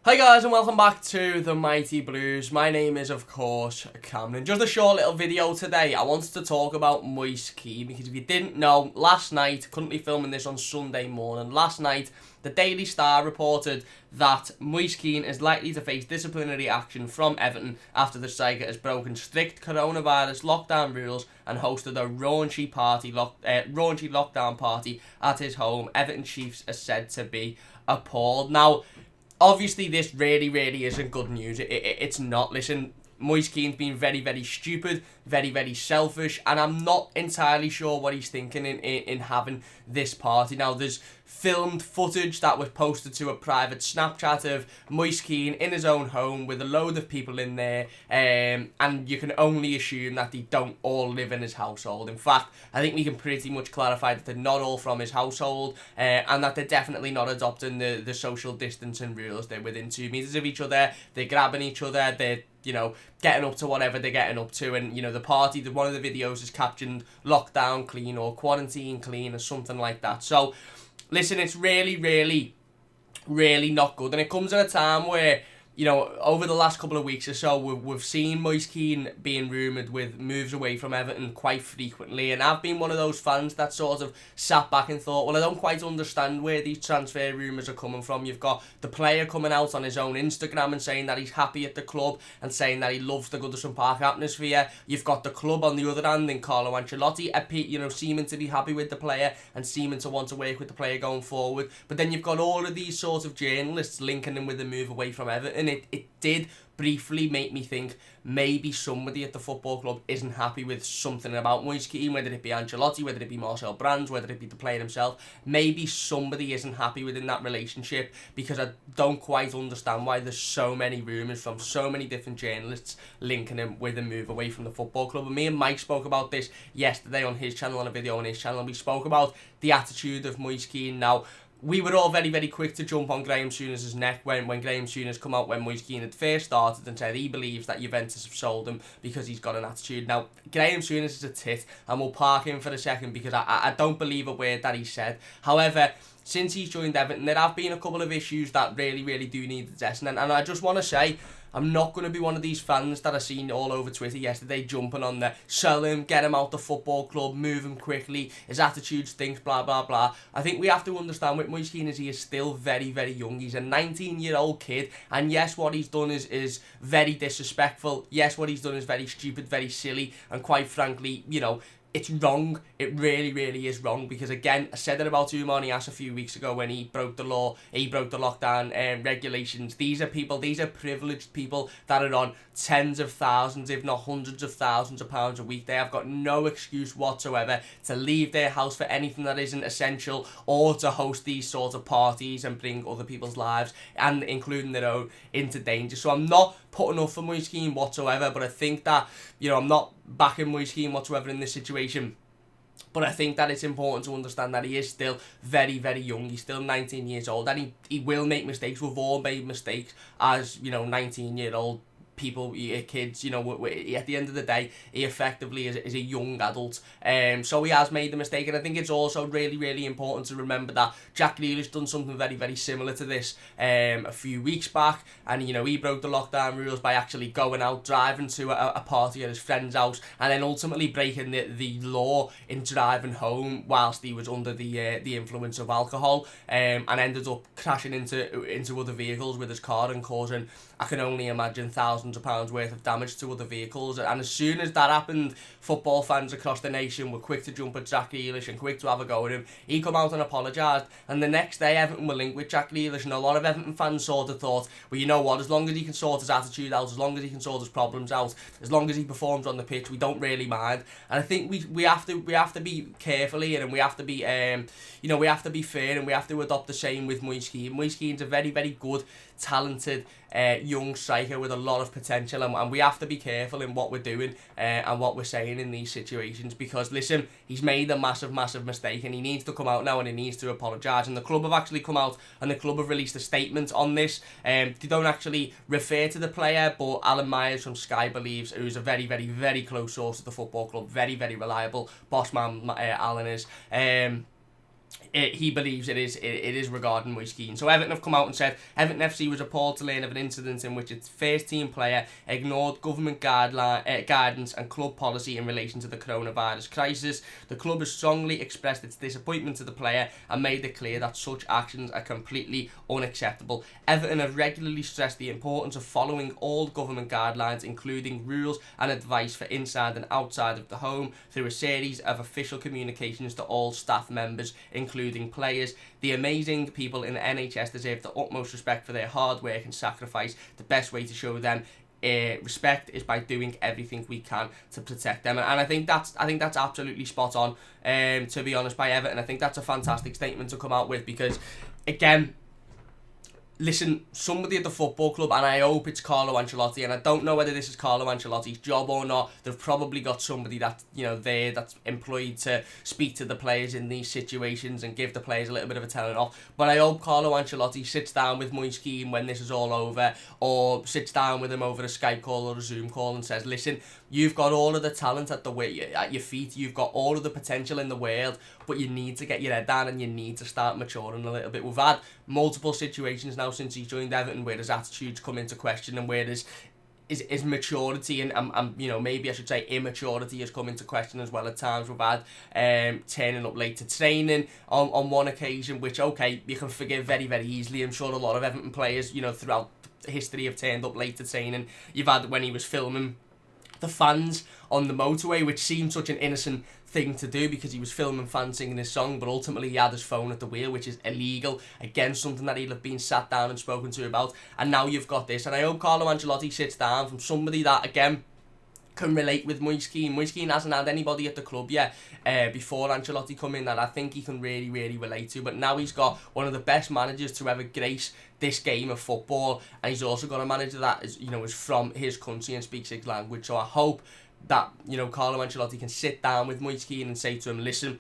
Hi guys and welcome back to the Mighty Blues. My name is of course Cameron. Just a short little video today. I wanted to talk about Moise Kean because if you didn't know, last night, currently filming this on Sunday morning, last night the Daily Star reported that Moise Kean is likely to face disciplinary action from Everton after the striker has broken strict coronavirus lockdown rules and hosted a raunchy lockdown party at his home. Everton chiefs are said to be appalled. Now, obviously, this really isn't good news. It's not. Listen, Moise Kean's been very stupid, very selfish, and I'm not entirely sure what he's thinking in having this party. Now, there's filmed footage that was posted to a private Snapchat of Moise Kean in his own home with a load of people in there, and you can only assume that they don't all live in his household. In fact, I think we can pretty much clarify that they're not all from his household, and that they're definitely not adopting the social distancing rules. They're within 2 meters of each other, they're grabbing each other, they're getting up to whatever they're getting up to, and the party, one of the videos is captioned lockdown clean or quarantine clean or something like that. So listen, it's really not good, and it comes at a time where over the last couple of weeks or so, we've seen Moise Kean being rumoured with moves away from Everton quite frequently, and I've been one of those fans that sort of sat back and thought, well, I don't quite understand where these transfer rumours are coming from. You've got the player coming out on his own Instagram and saying that he's happy at the club and saying that he loves the Goodison Park atmosphere. You've got the club on the other hand in Carlo Ancelotti, seeming to be happy with the player and seeming to want to work with the player going forward. But then you've got all of these sorts of journalists linking him with the move away from Everton. It did briefly make me think maybe somebody at the football club isn't happy with something about Moise Kean, whether it be Ancelotti, whether it be Marcel Brands, whether it be the player himself. Maybe somebody isn't happy within that relationship, because I don't quite understand why there's so many rumours from so many different journalists linking him with a move away from the football club. And me and Mike spoke about this yesterday on his channel, on a video on his channel, and we spoke about the attitude of Moise Kean. Now, we were all very quick to jump on Graham Souness's neck when Graham Souness come out when Moise Kean had first started and said he believes that Juventus have sold him because he's got an attitude. Now, Graham Souness is a tit, and we'll park him for a second because I don't believe a word that he said. However, since he's joined Everton, there have been a couple of issues that really do need addressing, and I just want to say, I'm not going to be one of these fans that I seen all over Twitter yesterday jumping on the sell him, get him out the football club, move him quickly, his attitude stinks, blah blah. I think we have to understand with Moise Kean is he is still very young. He's a 19-year-old kid, and yes, what he's done is very disrespectful. Yes, what he's done is very stupid, very silly, and quite frankly, it's wrong. It really is wrong, because again, I said it about Oumar Niasse a few weeks ago when he broke the law, he broke the lockdown regulations. These are privileged people that are on tens of thousands, if not hundreds of thousands of pounds a week. They have got no excuse whatsoever to leave their house for anything that isn't essential, or to host these sorts of parties and bring other people's lives, and including their own, into danger. So I'm not putting up for Moise Kean whatsoever, but I think that, I'm not backing Moise Kean whatsoever in this situation. But I think that it's important to understand that he is still very young. He's still 19 years old, and he will make mistakes. We've all made mistakes as, 19-year-old people, kids, at the end of the day, he effectively is a young adult. So he has made the mistake, and I think it's also really important to remember that Jack Grealish done something very similar to this a few weeks back, and he broke the lockdown rules by actually going out, driving to a party at his friend's house, and then ultimately breaking the law in driving home whilst he was under the influence of alcohol, and ended up crashing into other vehicles with his car and causing, I can only imagine, thousands of pounds worth of damage to other vehicles. And as soon as that happened, football fans across the nation were quick to jump at Jack Grealish and quick to have a go at him. He come out and apologised, and the next day Everton were linked with Jack Grealish, and a lot of Everton fans sort of thought, well, you know what, as long as he can sort his attitude out, as long as he can sort his problems out, as long as he performs on the pitch, we don't really mind. And I think we have to be careful here, and we have to be we have to be fair, and we have to adopt the same with Moise Kean. Moise Kean's a very good, talented young striker with a lot of potential, and we have to be careful in what we're doing and what we're saying in these situations, because listen, he's made a massive mistake, and he needs to come out now and he needs to apologise. And the club have actually come out and the club have released a statement on this. They don't actually refer to the player, but Alan Myers from Sky believes, who's a very close source at the football club, very reliable boss man, Alan is, he believes it is regarding Moise Kean. So Everton have come out and said Everton FC was appalled to learn of an incident in which its first team player ignored government guidance and club policy in relation to the coronavirus crisis. The club has strongly expressed its disappointment to the player and made it clear that such actions are completely unacceptable. Everton have regularly stressed the importance of following all government guidelines, including rules and advice for inside and outside of the home, through a series of official communications to all staff members, including players. The amazing people in the NHS deserve the utmost respect for their hard work and sacrifice. The best way to show them respect is by doing everything we can to protect them, and I think that's absolutely spot on. To be honest, by Everton, I think that's a fantastic statement to come out with, because again, listen, somebody at the football club, and I hope it's Carlo Ancelotti, and I don't know whether this is Carlo Ancelotti's job or not. They've probably got somebody that, there that's employed to speak to the players in these situations and give the players a little bit of a telling off. But I hope Carlo Ancelotti sits down with Moise Kean when this is all over, or sits down with him over a Skype call or a Zoom call and says, listen, you've got all of the talent at your feet, you've got all of the potential in the world, but you need to get your head down and you need to start maturing a little bit. We've had multiple situations now since he joined Everton where his attitudes come into question, and where his maturity and maybe I should say immaturity has come into question as well at times. We've had turning up late to training on one occasion, which, okay, you can forgive very, very easily. I'm sure a lot of Everton players, throughout history have turned up late to training. You've had when he was filming the fans on the motorway, which seemed such an innocent thing to do because he was filming fans singing his song, but ultimately he had his phone at the wheel, which is illegal. Again, something that he'll have been sat down and spoken to about, and now you've got this. And I hope Carlo Ancelotti sits down from somebody that, again, can relate with Moise Kean. Moise Kean hasn't had anybody at the club yet before Ancelotti come in that I think he can really, really relate to. But now he's got one of the best managers to ever grace this game of football, and he's also got a manager that is from his country and speaks his language. So I hope that Carlo Ancelotti can sit down with Moise Kean and say to him, listen,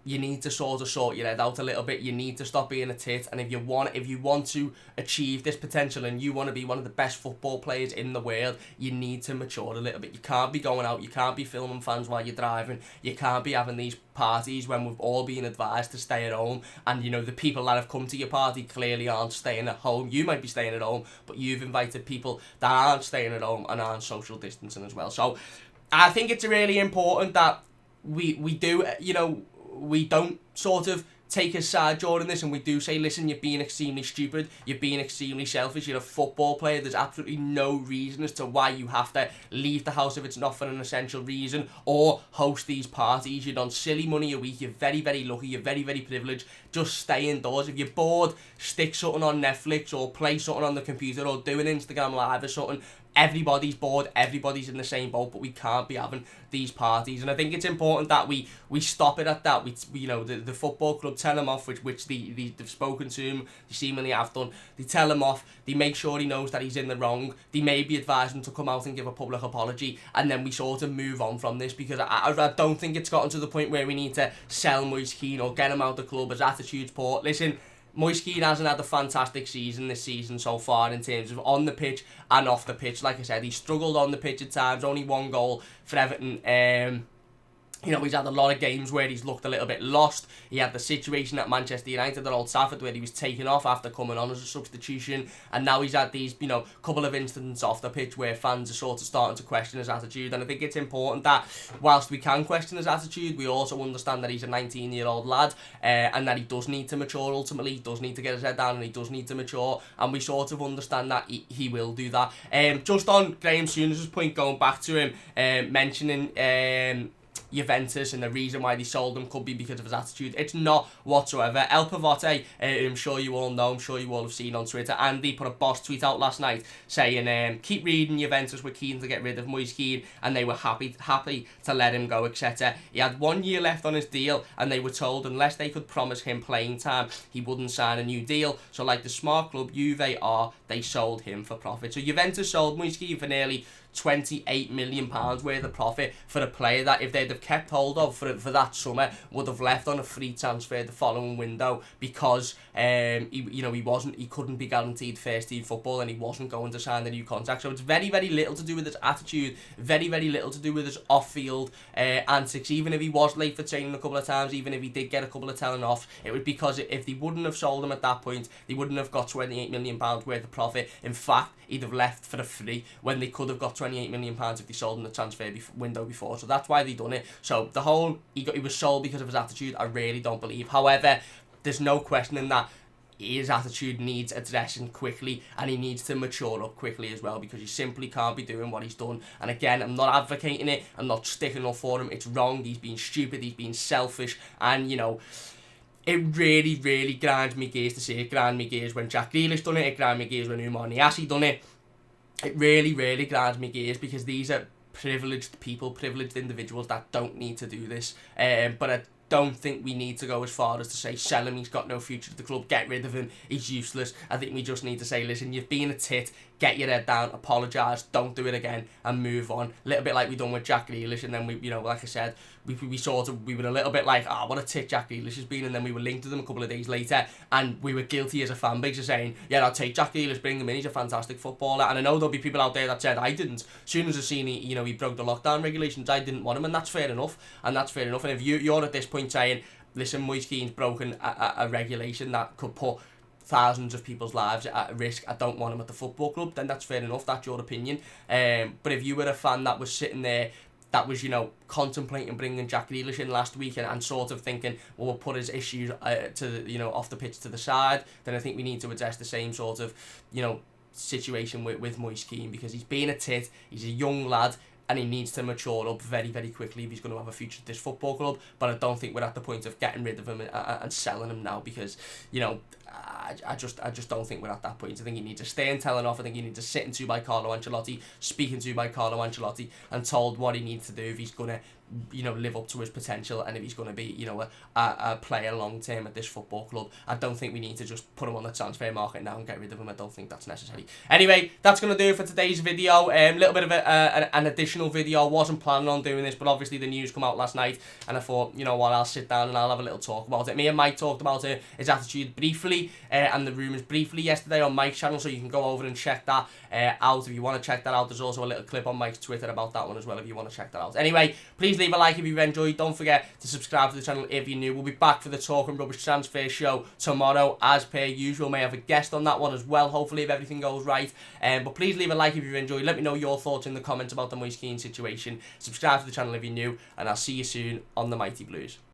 you need to sort your head out a little bit. You need to stop being a tit, and if you want to achieve this potential and you want to be one of the best football players in the world, you need to mature a little bit. You can't be going out, you can't be filming fans while you're driving, you can't be having these parties when we've all been advised to stay at home, and the people that have come to your party clearly aren't staying at home. You might be staying at home, but you've invited people that aren't staying at home and aren't social distancing as well. So I think it's really important that we do, we don't sort of take his side during this, and we do say, listen, you're being extremely stupid, you're being extremely selfish, you're a football player, there's absolutely no reason as to why you have to leave the house if it's not for an essential reason, or host these parties. You're on silly money a week, you're very, very lucky, you're very, very privileged. Just stay indoors. If you're bored, stick something on Netflix or play something on the computer or do an Instagram live or something. Everybody's bored, everybody's in the same boat, but we can't be having these parties. And I think it's important that we stop it at that. The football club tell him off, which they've spoken to him, they seemingly have done. They tell him off, they make sure he knows that he's in the wrong, they maybe advise him to come out and give a public apology, and then we sort of move on from this, because I don't think it's gotten to the point where we need to sell Moise Kean or get him out of the club. His attitude's poor. Listen, Moise Kean hasn't had a fantastic season this season so far in terms of on the pitch and off the pitch. Like I said, he struggled on the pitch at times, only one goal for Everton. He's had a lot of games where he's looked a little bit lost. He had the situation at Manchester United at Old Trafford where he was taken off after coming on as a substitution, and now he's had these, couple of incidents off the pitch where fans are sort of starting to question his attitude. And I think it's important that whilst we can question his attitude, we also understand that he's a 19-year-old lad, and that he does need to mature ultimately. He does need to get his head down and he does need to mature, and we sort of understand that he will do that. Just on Graham Souness's point, going back to him, mentioning Juventus and the reason why they sold him could be because of his attitude. It's not whatsoever. El Pavote, I'm sure you all know, I'm sure you all have seen on Twitter, Andy put a boss tweet out last night saying, keep reading, Juventus were keen to get rid of Moise Kean and they were happy to let him go, etc. He had 1 year left on his deal and they were told unless they could promise him playing time, he wouldn't sign a new deal. So like the smart club Juve are, they sold him for profit. So Juventus sold Moise Kean for nearly £28 million worth of profit for a player that if they'd have kept hold of for that summer would have left on a free transfer the following window, because he couldn't be guaranteed first team football, and he wasn't going to sign the new contract. So it's very, very little to do with his attitude, very, very little to do with his off-field antics. Even if he was late for training a couple of times, even if he did get a couple of telling off, it was because if they wouldn't have sold him at that point, they wouldn't have got £28 million worth of profit. In fact, he'd have left for a free when they could have got £28 million if they sold him the transfer window before. So that's why they done it. So the whole he was sold because of his attitude, I really don't believe. However, there's no questioning that his attitude needs addressing quickly, and he needs to mature up quickly as well, because he simply can't be doing what he's done. And again, I'm not advocating it, I'm not sticking up for him. It's wrong. He's being stupid, he's being selfish, and it really, really grinds me gears to see it. Grind me gears when Jack Grealish done it. It grind me gears when Umar Niasse done it. It really, really grinds me gears, because these are privileged people, privileged individuals that don't need to do this. But I don't think we need to go as far as to say sell him, he's got no future at the club, get rid of him, he's useless. I think we just need to say, listen, you've been a tit, get your head down, apologise, don't do it again, and move on. A little bit like we done with Jack Grealish, and then we, like I said, we were a little bit like, what a tit Jack Grealish has been, and then we were linked to them a couple of days later, and we were guilty as a fan base of saying, yeah, I'll take Jack Grealish, bring him in, he's a fantastic footballer. And I know there'll be people out there that said I didn't. As soon as I seen he broke the lockdown regulations, I didn't want him, and that's fair enough. And if you're at this point saying, listen, Moise Kean's broken a regulation that could put thousands of people's lives at risk, I don't want him at the football club, then that's fair enough, that's your opinion. But if you were a fan that was sitting there, that was, contemplating bringing Jack Grealish in last week and sort of thinking, well, we'll put his issues off the pitch to the side, then I think we need to address the same sort of, situation with Moise Kean, because he's being a tit, he's a young lad, and he needs to mature up very, very quickly if he's going to have a future at this football club. But I don't think we're at the point of getting rid of him and selling him now, because, I just don't think we're at that point. I think he needs to stay and telling off. I think he needs to sit into by Carlo Ancelotti, speaking to by Carlo Ancelotti, and told what he needs to do if he's going to, live up to his potential, and if he's going to be, a player long term at this football club. I don't think we need to just put him on the transfer market now and get rid of him. I don't think that's necessary. Anyway, that's going to do it for today's video. A little bit of an additional video. I wasn't planning on doing this, but obviously the news come out last night, and I thought, I'll sit down and I'll have a little talk about it. Me and Mike talked about his attitude briefly, and the rumours briefly yesterday on Mike's channel, so you can go over and check that out if you want to check that out. There's also a little clip on Mike's Twitter about that one as well if you want to check that out. Anyway, please leave a like if you've enjoyed. Don't forget to subscribe to the channel if you're new. We'll be back for the Talking Rubbish transfer show tomorrow as per usual. May have a guest on that one as well, hopefully, if everything goes right. But please leave a like if you've enjoyed. Let me know your thoughts in the comments about the Moise Kean situation. Subscribe to the channel if you're new, and I'll see you soon on the Mighty Blues.